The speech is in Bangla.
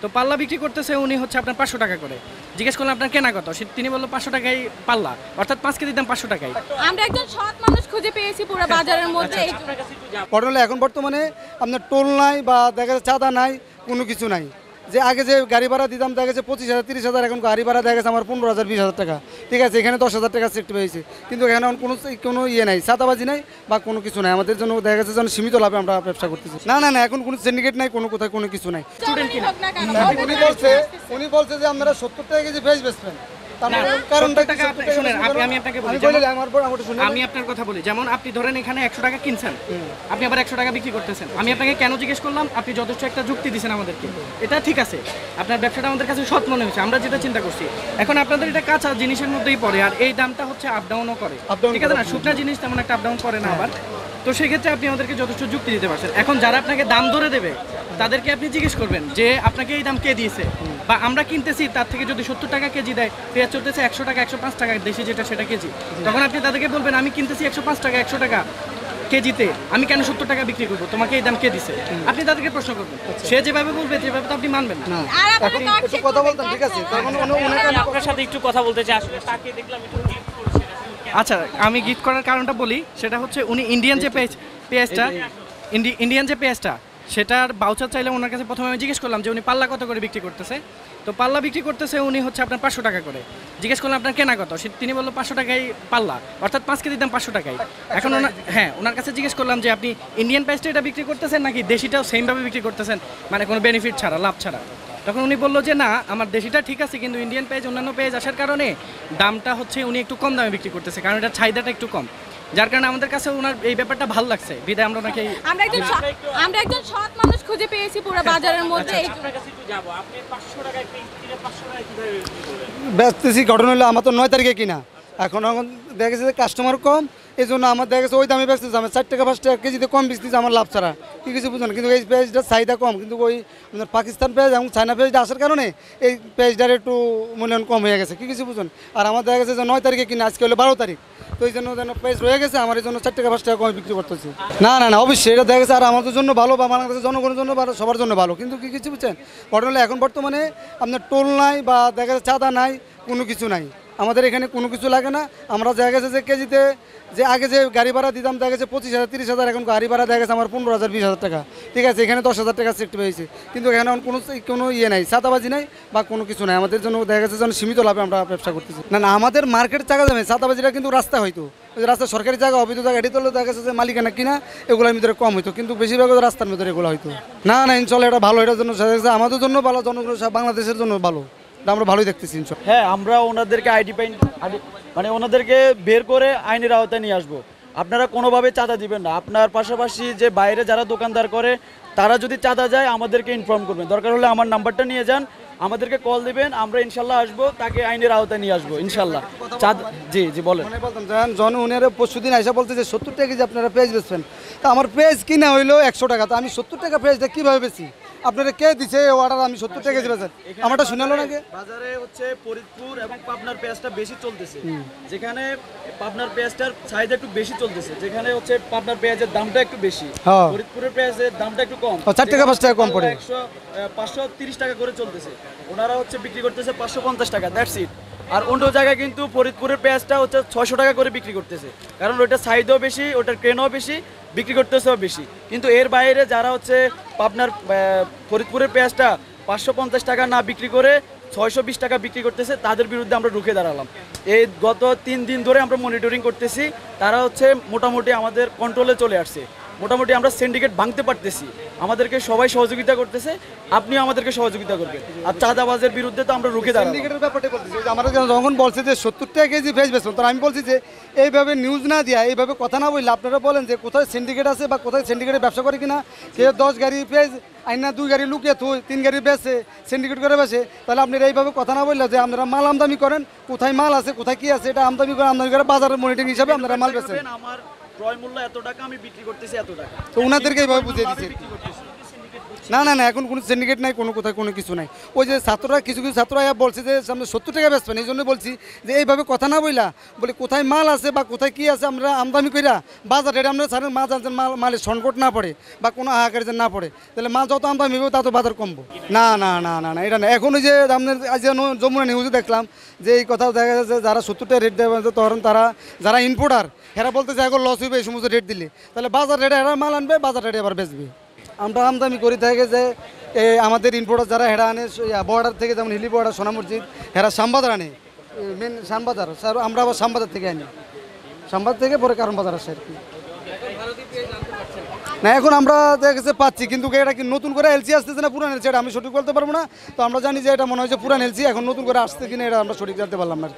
তো পাল্লা বিক্রি করতেছে উনি হচ্ছে আপনার 500 টাকা করে। জিজ্ঞেস করলাম আপনার কেনা কত, তিনি বললো 500 টাকাই পাল্লা, অর্থাৎ 5 কেজির দাম 500 টাকাই। আমরা একজন সৎ মানুষ খুঁজে পেয়েছি পুরো বাজারের মধ্যে। ঘটনা এখন বর্তমানে আপনার টোল নাই বা দেখা যাচ্ছে চাঁদা নাই, কোনো কিছু নাই। যে আগে যে গাড়ি ভাড়া দিতাম দেখা গেছে 25,000 30,000, এখন গাড়ি ভাড়া দেখা গেছে আমার 15,000 20,000 টাকা। ঠিক আছে, এখানে 10,000 টাকা সেক্ট পেয়েছে, কিন্তু এখানে কোনো ইয়ে নাই, চাঁদাবাজি নাই বা কোনো কিছু নাই। আমাদের জন্য দেখা গেছে যেন সীমিত লাভে আমরা ব্যবসা করতেছি। না না না, এখন কোনো সিন্ডিকেট নাই, কোনো কোথায় কোনো কিছু নাই। স্টুডেন্ট কিনা উনি বলছে যে আপনারা 70 টাকা কেজি পেঁয়াজ বেচবেন। আমি আপনার কথা বলি, যেমন আপনি ধরেন এখানে 100 টাকা কিনছেন, আপনি আবার 100 টাকা বিক্রি করতেছেন। আমি আপনাকে কেন জিজ্ঞেস করলাম, আপনি যথেষ্ট একটা যুক্তি দিয়েছেন আমাদেরকে, এটা ঠিক আছে, আপনার ব্যবসাটা আমাদের কাছে সৎ মনে হয়েছে, আমরা যেটা চিন্তা করছি। এখন আপনাদের এটা কাঁচা জিনিসের মধ্যেই পড়ে, আর এই দামটা হচ্ছে আপ ডাউনও করে, ঠিক আছে না, শুকনা জিনিস তেমন একটা আপ ডাউন করে না আবার। তো সেক্ষেত্রে আপনি আমাদেরকে যথেষ্ট যুক্তি দিতে পারছেন। এখন যারা আপনাকে দাম ধরে দেবে তাদেরকে আপনি জিজ্ঞেস করবেন যে আপনাকে এই দাম কে দিয়েছে, বা আমরা কিনতেছি তার থেকে যদি 70 টাকা কেজি দেয়, পেঁয়াজ চলতেছে 100 টাকা 105 টাকা দেশি যেটা সেটা কেজি, তখন আপনি তাদেরকে বলবেন আমি কিনতেছি 105 টাকা 100 টাকা কেজিতে, আমি কেন 70 টাকা বিক্রি করবো, তোমাকে এই দাম কে দিছে? আপনি তাদেরকে প্রশ্ন করবেন, সে যেভাবে বলবে যেভাবে তো আপনি মানবেন না। একটু কথা বলতাম, ঠিক আছে, আপনার সাথে একটু কথা বলতে চাই, আসলে তাকে দেখলাম একটু gift করছেন। আচ্ছা, আমি গিফট করার কারণটা বলি, সেটা হচ্ছে উনি ইন্ডিয়ান যে পেঁয়াজটা সেটার বাউচার চাইলে ওনার কাছে প্রথমে আমি জিজ্ঞেস করলাম যে উনি পাল্লা কত করে বিক্রি করতেছে। তো পাল্লা বিক্রি করতেছে উনি হচ্ছে আপনার 500 টাকা করে। জিজ্ঞেস করলাম আপনার কেনা কত, তিনি বললো 500 টাকাই পাল্লা, অর্থাৎ 5 কেজির দাম 500 টাকাই। এখন ওনার কাছে জিজ্ঞেস করলাম যে আপনি ইন্ডিয়ান পেঁয়াজটা এটা বিক্রি করতেছেন নাকি দেশিটাও সেমভাবে বিক্রি করতেছেন, মানে কোনো বেনিফিট ছাড়া, লাভ ছাড়া। তখন উনি বললো যে না, আমার দেশিটা ঠিক আছে, কিন্তু ইন্ডিয়ান পেঁয়াজ অন্যান্য পেঁয়াজ আসার কারণে দামটা হচ্ছে উনি একটু কম দামে বিক্রি করতেছে, কারণ এটার চাহিদাটা একটু কম, যার কারণে আমাদের কাছে ওনার এই ব্যাপারটা ভালো লাগছে, বিদায় আমরা ওনাকে আমরা একজন সৎ মানুষ খুঁজে পেয়েছি পুরো বাজারের মধ্যে। আপনার কাছে একটু যাবো, আপনি 500 টাকায় পেঁয়াজ কিনে 500 টাকায় কিভাবে বিক্রি করেন? ব্যস্তেছি। ঘটনা হলো আমার তো 9 তারিখে কিনা, এখন দেখা গেছে যে কাস্টমার কম, এই জন্য আমার দেখা গেছে ওই দামে ব্যস্ত, আমার 4 টাকা 5 টাকা কেজিতে কম বেচতেছে আমার লাভ ছাড়া, কি কিছু বুঝুন। কিন্তু এই পেঁয়াজটার চাহিদা কম, কিন্তু ওই পাকিস্তান পেঁয়াজ এবং চায়না পেঁয়াজটা আসার কারণে এই পেঁয়াজটার একটু মূল্যায়ন কম হয়ে গেছে, কি কিছু বুঝুন। আর আমার দেখা গেছে যে 9 তারিখে কিনা, আজকে হলো 12 তারিখ, তো এই জন্য যেন পেঁয়াজ রয়ে গেছে, আমার এই জন্য 4 টাকা 5 টাকা কমে বিক্রি করতেছি। না না না, অবশ্যই এটা দেখা গেছে আর আমাদের জন্য ভালো বা বাংলাদেশের জনগণের জন্য ভালো, সবার জন্য ভালো, কিন্তু কি কিছু বুঝছেন, ঘটনা হলো এখন বর্তমানে আপনার টোল নাই বা দেখা যাচ্ছে চাঁদা নাই, কোনো কিছু নাই। আমাদের এখানে কোনো কিছু লাগে না। আমরা দেখা গেছে যে কেজিতে যে আগে যে গাড়ি ভাড়া দিতাম দেখা গেছে 25,000 30,000, এখন গাড়ি ভাড়া দেখা গেছে আমার 15,000 20,000 টাকা। ঠিক আছে, এখানে 10,000 টাকা সেক্ট পেয়েছে, কিন্তু এখানে কোনো ইয়ে নাই, চাঁদাবাজি নাই বা কোনো কিছু নাই। আমাদের জন্য দেখা গেছে যেন সীমিত লাভে আমরা ব্যবসা করতেছি। না না, আমাদের মার্কেট জায়গা যাবে, চাঁদাবাজিটা কিন্তু রাস্তা হয়তো রাস্তা সরকারি জায়গা, অবৈধ জায়গা, এটি তো দেখা গেছে যে মালিকানা কিনা এগুলোর ভিতরে কম হইতো, কিন্তু বেশিরভাগ রাস্তার ভিতরে এগুলো হয়তো। না না, ইনশাল্লাহ এটা ভালো, এটার জন্য আমাদের জন্য ভালো, জনগণ বাংলাদেশের জন্য ভালো, আমরা ভালোই দেখতেছি। হ্যাঁ, আমরা ওনাদেরকে মানে ওনাদেরকে বের করে আইনের আওতায় নিয়ে আসবো। আপনারা কোনোভাবে চাঁদা দিবেন না। আপনার পাশাপাশি যে বাইরে যারা দোকানদার করে তারা যদি চাঁদা যায় আমাদেরকে ইনফর্ম করবেন, দরকার হলে আমার নাম্বারটা নিয়ে যান, আমাদেরকে কল দিবেন, আমরা ইনশাল্লাহ আসবো, তাকে আইনের আওতায় নিয়ে আসবো ইনশাল্লাহ। জি জি বলেন। উনি পরশুদিন আইসা বলতে যে 70 টাকা কেজি আপনারা পেঁয়াজ বেচবেন, তা আমার পেঁয়াজ কিনা হইলো 100 টাকা, তো আমি 70 টাকা পেঁয়াজটা কীভাবে বেচি? আপনারা কে দিছে অর্ডার আমি 70 টাকা কেজি বেচেন? আমারটা শুনালো নাকি? বাজারে হচ্ছে ফরিদপুর এবং পাবনার পেঁয়াজটা বেশি চলতেছে, যেখানে পাবনার পেঁয়াজটার চাহিদা একটু বেশি চলতেছে, যেখানে হচ্ছে পাবনার পেঁয়াজের দামটা একটু বেশি, ফরিদপুরের পেঁয়াজের দামটা একটু কম, 4 টাকা 5 টাকা কম পড়ে, 530 টাকা করে চলতেছে। ওনারা হচ্ছে বিক্রি করতেছে 550 টাকা, দ্যাটস ইট। আর অন্য জায়গায় কিন্তু ফরিদপুরের পেঁয়াজটা হচ্ছে 600 টাকা করে বিক্রি করতেছে, কারণ ওইটা চাহিদাও বেশি, ওটার ক্রেনও বেশি, বিক্রি করতেছেও বেশি। কিন্তু এর বাইরে যারা হচ্ছে আপনার ফরিদপুরের পেঁয়াজটা 550 টাকা না বিক্রি করে 620 টাকা বিক্রি করতেছে, তাদের বিরুদ্ধে আমরা রুখে দাঁড়ালাম। এই গত 3 দিন ধরে আমরা মনিটরিং করতেছি, তারা হচ্ছে মোটামুটি আমাদের কন্ট্রোলে চলে আসছে, মোটামুটি আমরা সিন্ডিকেট ভাঙতে পারতেছি, আমাদেরকে সবাই সহযোগিতা করতেছে, আপনিও আমাদেরকে সহযোগিতা করবেন। আর চাঁদাবাজের বিরুদ্ধে তো আমরা রুখে দাঁড়ালাম। সিন্ডিকেটের ব্যাপারটা বলতেছি, আমরা যখন বলছে যে 70 টাকা কেজি পেঁয়াজ বেচবেন, তখন আমি বলছি যে এইভাবে নিউজ না দিয়া, এইভাবে কথা না বললে আপনারা বলেন যে কোথায় সিন্ডিকেট আছে বা কোথায় সিন্ডিকেটের ব্যবসা করে কিনা, কেউ 10 গাড়ি পেঁয়াজ আইনা 2 গাড়ি লুকিয়ে থুই 3 গাড়ি বেচে সিন্ডিকেট করে বেচে, তাহলে আপনারা এইভাবে কথা না বললে যে আপনারা মাল আমদানি করেন, কোথায় মাল আছে কোথায় কি আছে এটা আমদানি করে বাজারের মনিটরিং হিসাবে আপনারা মাল বেচেন। আমার ক্রয় মূল্য এত টাকা, আমি বিক্রি করতেছি এত টাকা, তো ওনাদেরকে এইভাবে বুঝিয়ে দিচ্ছে। না না না এখন কোনো সিন্ডিকেট নাই, কোনো কোথায় কোনো কিছু নাই। ওই যে ছাত্ররা কিছু কিছু ছাত্র আয়া বলছে যে সামনে 70 টাকা বেচবেন, এই জন্য বলছি যে এইভাবে কথা না বইলা বলে কোথায় মাল আছে বা কোথায় কি আছে আমরা আমদানি কইরা বাজার রেটে আমরা ছাড়েন, মাছ আনছেন মালের সংকট না পড়ে বা কোনো হাহাকার যেন না পড়ে, তাহলে মাল যত আমদানি হবে তত বাজার কমবো। না না না না না এটা না। এখন ওই যে আপনার আজ যমুনা নিউজে দেখলাম যে এই কথা দেখা যাচ্ছে যারা 70 টাকা রেট দেওয়া তখন তারা যারা ইম্পোর্টার এরা বলতেছে এখন লস হইবে এই সমস্ত রেট দিলে, তাহলে বাজার রেটে এরা মাল আনবে, বাজার রেটে আবার বেচবে। আমরা আমদানি করি থাকে যে আমাদের ইম্পোর্টার যারা হেরা আনে বর্ডার থেকে, যেমন হিলি বর্ডার, সোনা মসজিদ, হেরা শ্যামবাজার আনে, মেন শ্যামবাজার, স্যার আমরা আবার শ্যামবাজার থেকে আনি, শ্যামবাজার থেকে পরে কারণ বাজার আসে আর কি। না এখন আমরা দেখেছে পাচ্ছি, কিন্তু এটা কি নতুন করে এলসি আসতেছে না পুরান এলসি, এটা আমি সঠিক বলতে পারবো না। তো আমরা জানি যে এটা মনে হয় যে পুরান এলসি, এখন নতুন করে আসছে কিনা এটা আমরা সঠিক জানতে পারলাম না।